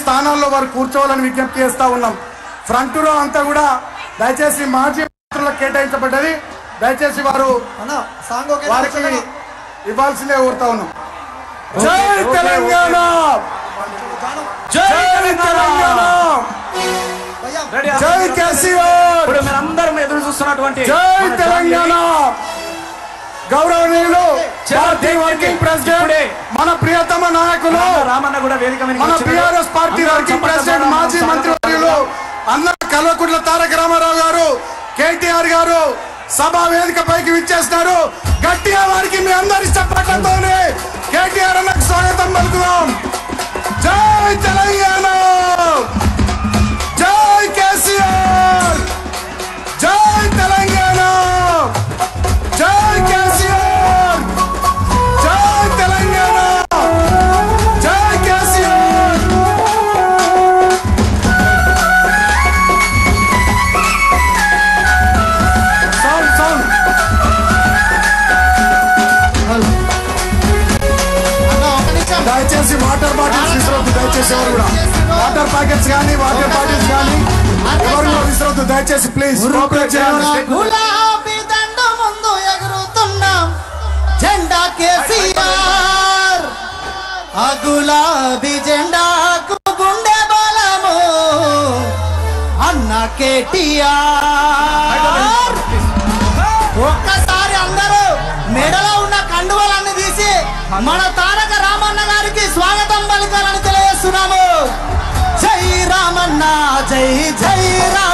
స్థానాల్లో వారు కూర్చోవాలని విజ్ఞప్తి చేస్తా ఉన్నాం. ఫ్రంట్ రో అంతా కూడా దయచేసి మాజీ మంత్రులకు కేటాయించబడ్డది. దయచేసి వారు వారికి ఇవ్వాల్సిందే కోరుతా ఉన్నాం. జై తెలంగాణ, జై తెలంగాణ, జై కేసీఆర్. ఇప్పుడు మీరందరం ఎదురు చూస్తున్నటువంటి జై తెలంగాణ. గౌరవనీయులు పార్టీ వర్కింగ్ ప్రెసిడెంట్, మన ప్రియతమ నాయకులు రామన్న కూడా వేదిక మీద మన బీఆర్ఎస్ పార్టీ వర్కింగ్ ప్రెసిడెంట్ మాజీ మంత్రివర్యులు అన్న కల్వకుంట్ల తారక రామారావు గారు, కేటీఆర్ గారు సభా వేదిక పైకి విచ్చేస్తున్నారు. గట్టిగా వారికి మీ అందరి చప్పట్లతోనే కేటీఆర్ అన్నకు స్వాగతం పలుకుదాం. జై తెలంగాణ, జై కేసీఆర్, జై తెలంగాణ, జై కేసీఆర్, జై తెలంగాణ, జై కేసీఆర్. Sound sound. దయచేసి వాటర్ బాటిల్స్ విసరొద్దు. దయచేసి ఎవరు కూడా వాటర్ ప్యాకెట్స్ కానీ వాటర్ బాటిల్స్ కానీ ఎవరు కూడా విసరొద్దు. దయచేసి ప్లీజ్ కోఆపరేట్ చేయాలి. గులాబీ దండ ముందు ఎగురుతున్నాం జెండా కేసీఆర్, ఆ గులాబీ జెండాకు గుండె బలము అన్న కేటీఆర్. ఒక్కసారి అందరూ మెడలో ఉన్న కండువలన్నీ తీసి మన తారక రామన్న గారికి స్వాగతం పలకాలని తెలియజేస్తున్నాము. జై రామన్న, జై జై రామ.